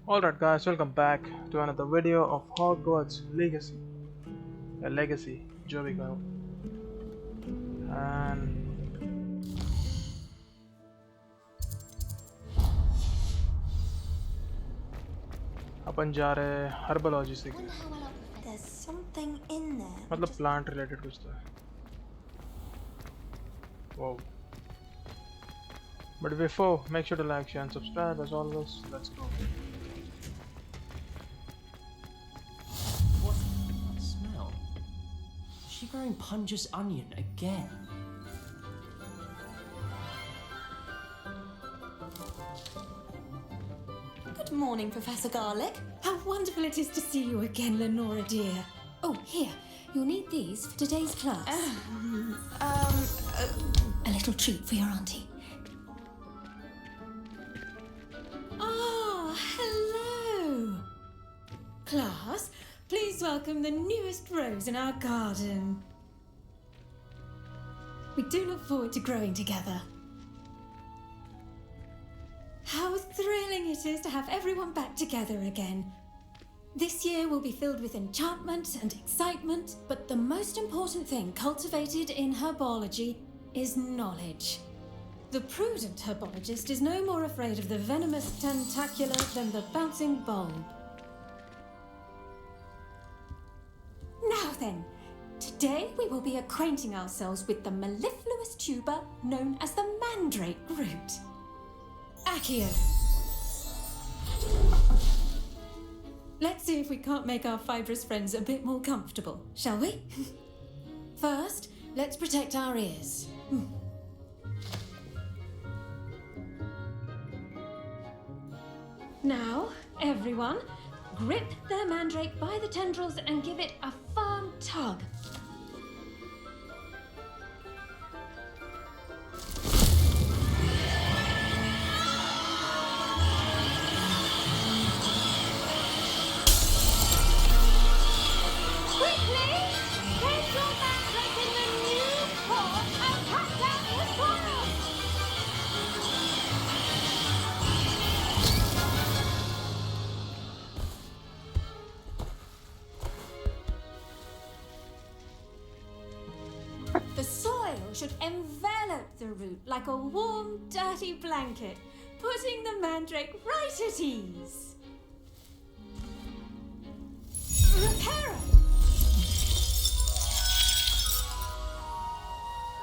Alright guys, welcome back to another video of Hogwarts Legacy. Legacy, जो भी कहो. And अपन जा रहे हैं हर्बोलॉजी सीखने. There's something in there. मतलब प्लांट रिलेटेड कुछ तो है. Wow. But before, make sure to like, share and subscribe as always. Let's go. What's that smell? Is she growing Punja's onion again? Good morning, Professor Garlic. How wonderful it is to see you again, Lenora dear. Oh, here, you'll need these for today's class. A little treat for your auntie. Ah, hello. Class, please welcome the newest rose in our garden. We do look forward to growing together. How thrilling it is to have everyone back together again. This year will be filled with enchantment and excitement, but the most important thing cultivated in herbology is knowledge. The prudent herbologist is no more afraid of the venomous tentacular than the bouncing bulb. Now then, today we will be acquainting ourselves with the mellifluous tuber known as the mandrake root. Accio. Let's see if we can't make our fibrous friends a bit more comfortable, shall we? First, let's protect our ears. Now, everyone, grip their mandrake by the tendrils and give it a firm tug. The soil should envelop the root like a warm, dirty blanket, putting the mandrake right at ease. Reparo!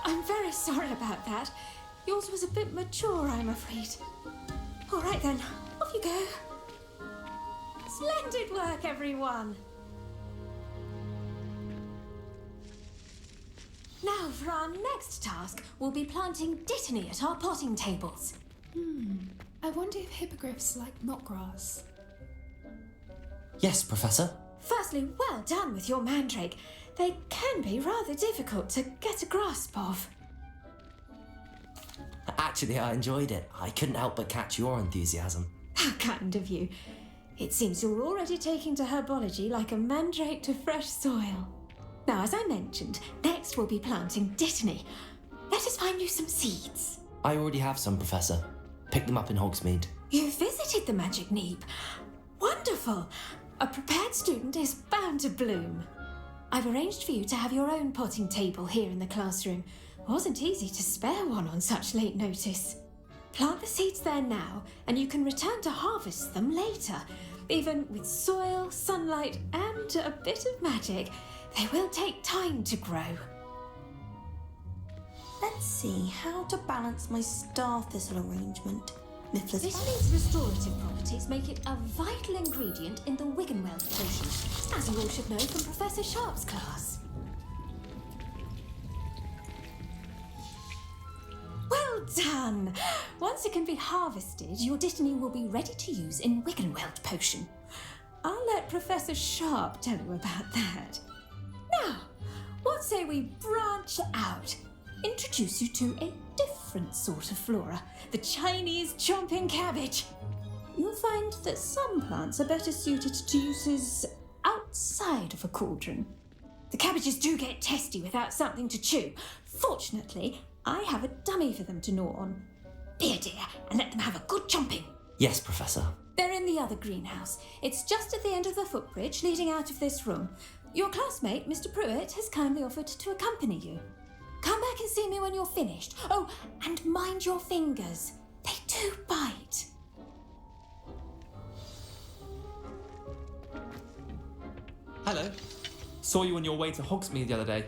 I'm very sorry about that. Yours was a bit mature, I'm afraid. All right then, off you go. Splendid work, everyone. Now, for our next task, we'll be planting dittany at our potting tables. I wonder if hippogriffs like knotgrass. Yes, Professor. Firstly, well done with your mandrake. They can be rather difficult to get a grasp of. Actually, I enjoyed it. I couldn't help but catch your enthusiasm. How kind of you. It seems you're already taking to herbology like a mandrake to fresh soil. Now, as I mentioned, next we'll be planting dittany. Let us find you some seeds. I already have some, Professor. Picked them up in Hogsmeade. You visited the Magic Neep. Wonderful. A prepared student is bound to bloom. I've arranged for you to have your own potting table here in the classroom. Wasn't easy to spare one on such late notice. Plant the seeds there now, and you can return to harvest them later. Even with soil, sunlight, and a bit of magic, they will take time to grow. Let's see how to balance my star thistle arrangement. Mifflin's Dittany's restorative properties make it a vital ingredient in the Wiggenweld potion, as you all should know from Professor Sharp's class. Well done! Once it can be harvested, your dittany will be ready to use in Wiggenweld potion. I'll let Professor Sharp tell you about that. Now, what say we branch out? Introduce you to a different sort of flora, the Chinese chomping cabbage. You'll find that some plants are better suited to uses outside of a cauldron. The cabbages do get testy without something to chew. Fortunately, I have a dummy for them to gnaw on. Be a dear and let them have a good chomping. Yes, Professor. They're in the other greenhouse. It's just at the end of the footbridge leading out of this room. Your classmate, Mr. Pruitt, has kindly offered to accompany you. Come back and see me when you're finished. Oh, and mind your fingers. They do bite. Hello. Saw you on your way to Hogsmeade the other day.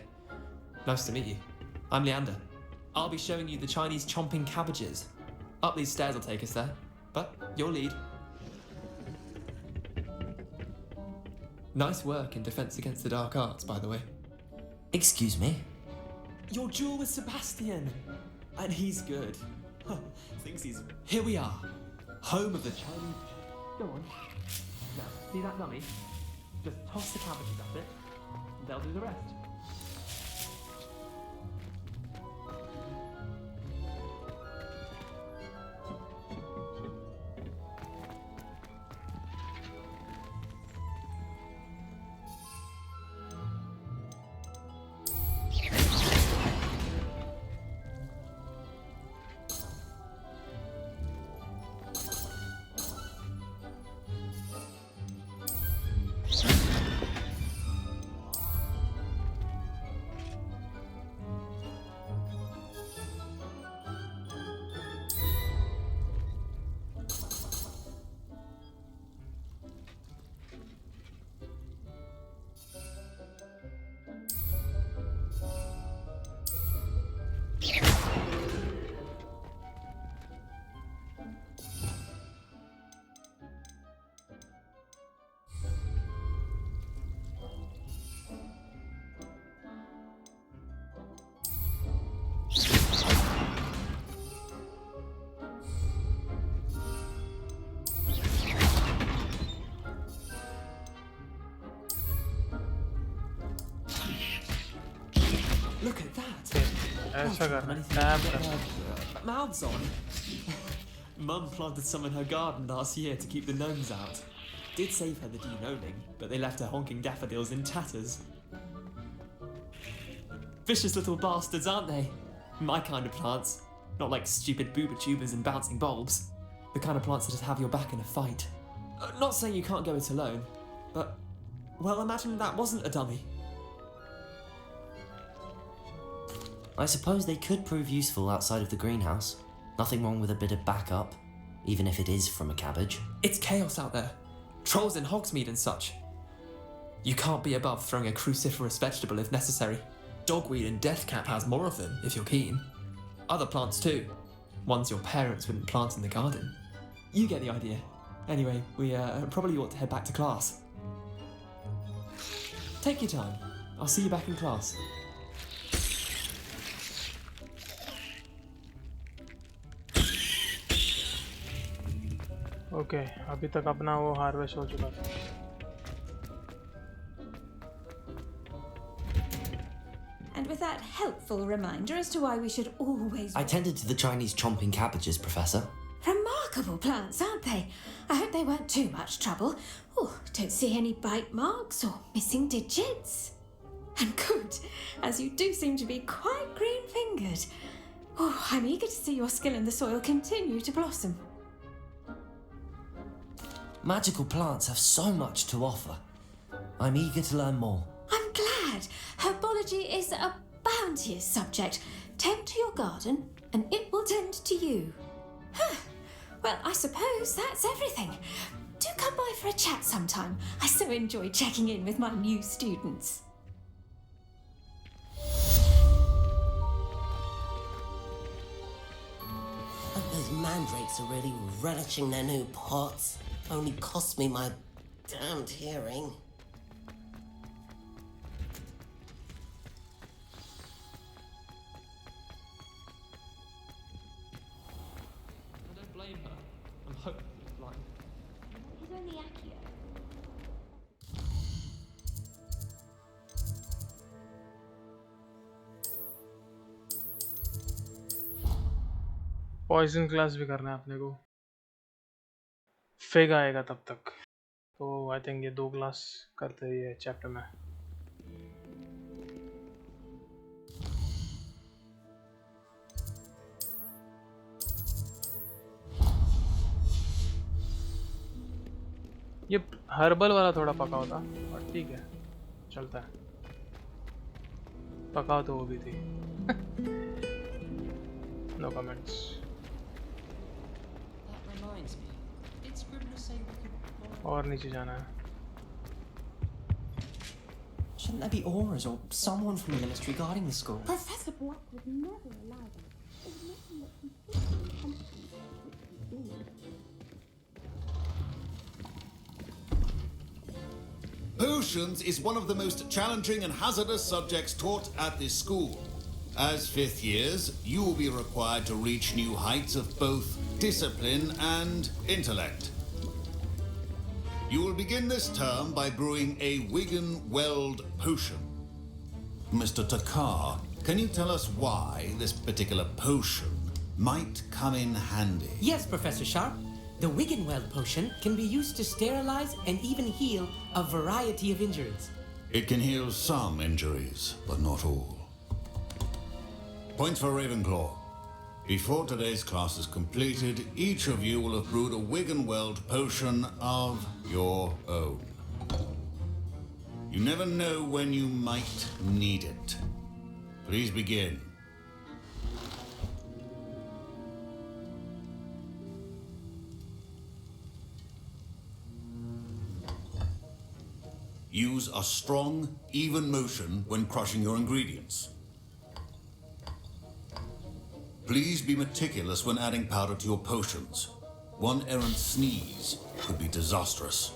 Nice to meet you. I'm Leander. I'll be showing you the Chinese chomping cabbages. Up these stairs will take us there, but your lead. Nice work in Defense Against the Dark Arts, by the way. Excuse me? Your duel with Sebastian! And he's good. Thinks he's... Here we are. Home of the Chinese... Go on. Now, see that dummy? Just toss the cabbages at it, and they'll do the rest. Look at that! ऐसा करना है, Anything tab to get करना है. their mouths on. Mum planted some in her garden last year to keep the gnomes out. Did save her the de-gnoming, but they left her honking daffodils in tatters. Vicious little bastards, aren't they? My kind of plants. Not like stupid booba tubers and bouncing bulbs. The kind of plants that just have your back in a fight. Not saying you can't go it alone, but... Well, imagine that wasn't a dummy. I suppose they could prove useful outside of the greenhouse. Nothing wrong with a bit of backup, even if it is from a cabbage. It's chaos out there. Trolls in Hogsmeade and such. You can't be above throwing a cruciferous vegetable if necessary. Dogweed and deathcap has more of them, if you're keen. Other plants too. Ones your parents wouldn't plant in the garden. You get the idea. Anyway, we probably ought to head back to class. Take your time. I'll see you back in class. Okay अभी तक अपना वो harvest हो चुका था. And with that helpful reminder as to why we should always... I tended to the Chinese chomping cabbages, Professor. Remarkable plants, aren't they? I hope they weren't too much trouble. Oh, don't see any bite marks or missing digits. And good, as you do seem to be quite green-fingered. Oh, I'm eager to see your skill in the soil continue to blossom. Magical plants have so much to offer. I'm eager to learn more. I'm glad. Herbology is a bounteous subject. Tend to your garden, and it will tend to you. Huh. Well, I suppose that's everything. Do come by for a chat sometime. I so enjoy checking in with my new students. Those mandrakes are really relishing their new pots. Only cost me my damned hearing. I don't blame her. I'm hopelessly blind. He's only Accio. Poison class भी करना है अपने को. फेग आएगा तब तक, तो I think ये 2 क्लास करते ही है चैप्टर में. हर्बल वाला थोड़ा पकाओ था, और ठीक है, चलता है। पकाओ तो वो भी थी। No comments. और नीचे जाना है। Shouldn't there be auras or someone from the ministry guarding the school? Professor Black would never allow that. There's nothing that completely Potions is one of the most challenging and hazardous subjects taught at this school. As fifth years, you will be required to reach new heights of both discipline and intellect. You will begin this term by brewing a Wigan-Weld potion. Mr. Takar, can you tell us why this particular potion might come in handy? Yes, Professor Sharp. The Wigan-Weld potion can be used to sterilize and even heal a variety of injuries. It can heal some injuries, but not all. Points for Ravenclaw. Before today's class is completed, each of you will have brewed a Wigan-Weld potion of your own. You never know when you might need it. Please begin. Use a strong, even motion when crushing your ingredients. Please be meticulous when adding powder to your potions. One errant sneeze could be disastrous.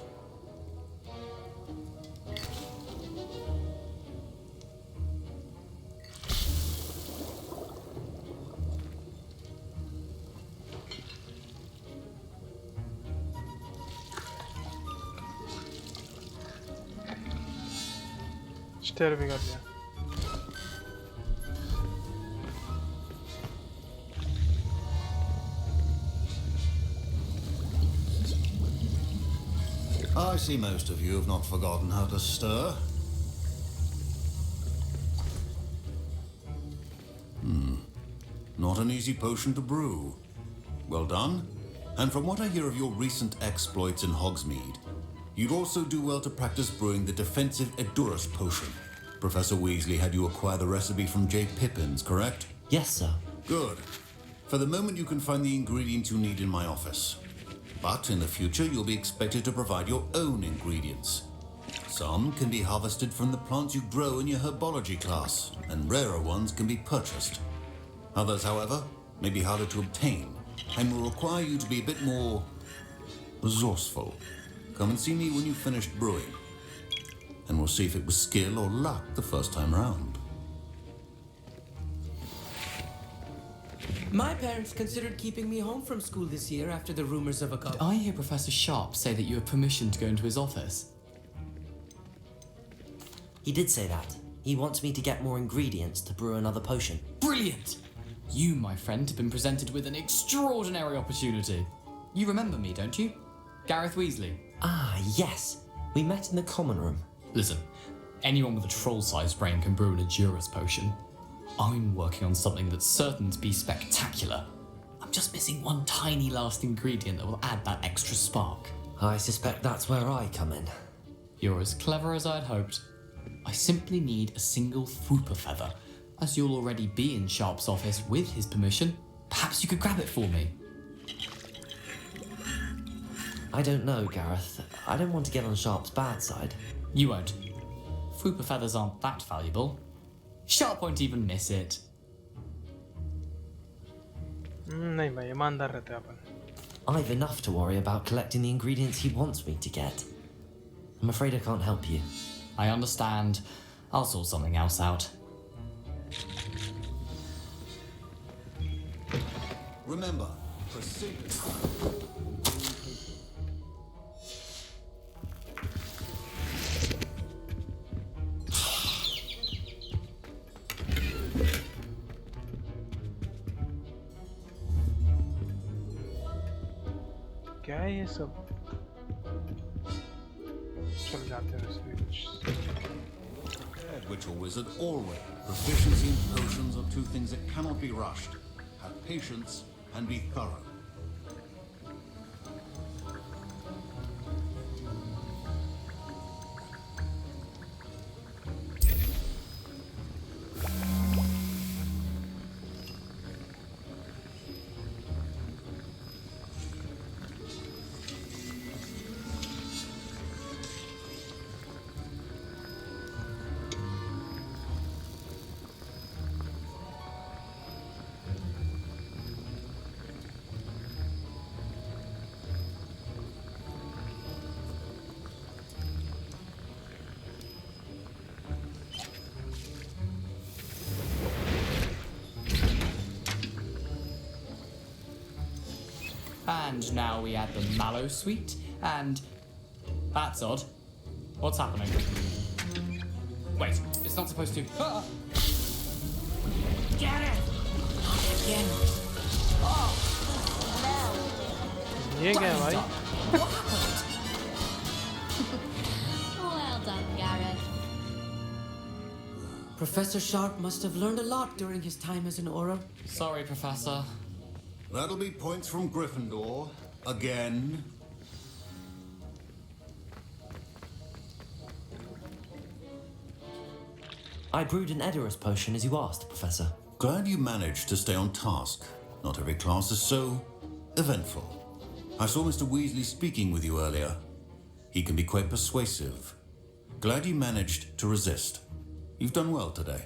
Stare भी कर दिया। I see most of you have not forgotten how to stir. Not an easy potion to brew. Well done. And from what I hear of your recent exploits in Hogsmeade, you'd also do well to practice brewing the defensive Edurus potion. Professor Weasley had you acquire the recipe from J. Pippins, correct? Yes, sir. Good. For the moment, you can find the ingredients you need in my office. But in the future, you'll be expected to provide your own ingredients. Some can be harvested from the plants you grow in your herbology class, and rarer ones can be purchased. Others, however, may be harder to obtain, and will require you to be a bit more resourceful. Come and see me when you've finished brewing, and we'll see if it was skill or luck the first time round. My parents considered keeping me home from school this year after the rumors of a Did I hear Professor Sharp say that you have permission to go into his office? He did say that. He wants me to get more ingredients to brew another potion. Brilliant! You, my friend, have been presented with an extraordinary opportunity. You remember me, don't you? Gareth Weasley. Ah, yes. We met in the common room. Listen, anyone with a troll-sized brain can brew an Edurus potion. I'm working on something that's certain to be spectacular. I'm just missing one tiny last ingredient that will add that extra spark. I suspect that's where I come in. You're as clever as I'd hoped. I simply need a single Fwooper feather. As you'll already be in Sharp's office with his permission, perhaps you could grab it for me. I don't know, Gareth. I don't want to get on Sharp's bad side. You won't. Fwooper feathers aren't that valuable. Sharp won't even miss it. नहीं भाई, ईमानदार रहते हैं अपन। I've enough to worry about collecting the ingredients he wants me to get. I'm afraid I can't help you. I understand. I'll sort something else out. Remember, precision. क्या है ये सब? चल जाते हैं इसमें कुछ। Witch or wizard, always. Proficiency in potions are two things that cannot be rushed. Have patience and be thorough. And now we add the mallow sweet, and... That's odd. What's happening? Wait, it's not supposed to... Ah! Get it! Not again. ये क्या है भाई? What happened? Well done, Gareth. Professor Sharp must have learned a lot during his time as an Auror. Sorry, Professor. That'll be points from Gryffindor. Again. I brewed an Edorus potion as you asked, Professor. Glad you managed to stay on task. Not every class is so eventful. I saw Mr. Weasley speaking with you earlier. He can be quite persuasive. Glad you managed to resist. You've done well today.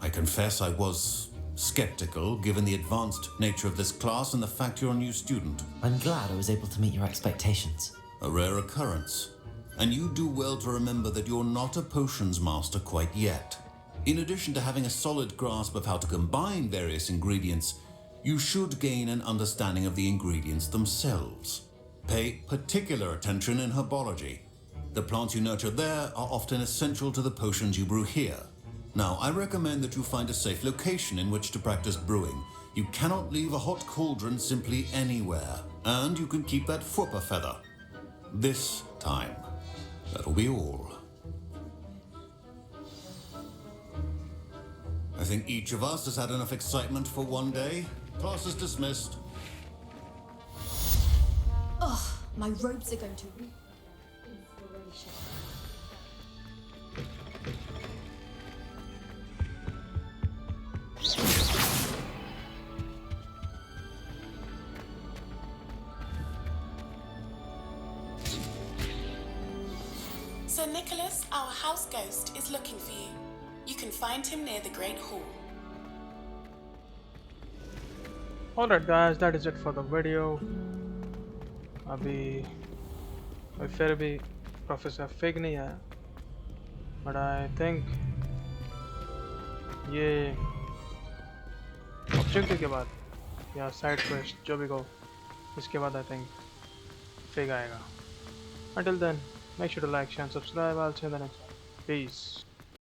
I confess I was skeptical, given the advanced nature of this class and the fact you're a new student. I'm glad I was able to meet your expectations. A rare occurrence. And you do well to remember that you're not a potions master quite yet. In addition to having a solid grasp of how to combine various ingredients, you should gain an understanding of the ingredients themselves. Pay particular attention in herbology. The plants you nurture there are often essential to the potions you brew here. Now, I recommend that you find a safe location in which to practice brewing. You cannot leave a hot cauldron simply anywhere. And you can keep that Fwooper feather. This time. That'll be all. I think each of us has had enough excitement for one day. Class is dismissed. Ugh, my robes are going to reek inspiration. Sir Nicholas, our house ghost, is looking for you. You can find him near the Great Hall. Alright guys, that is it for the video. अभी फिर भी professor fig नहीं है, but I think ये objective के बाद या side quest जो भी को इसके बाद I think फिग आएगा. Until then, make sure to like, share and subscribe. I'll see you in the next one. Peace.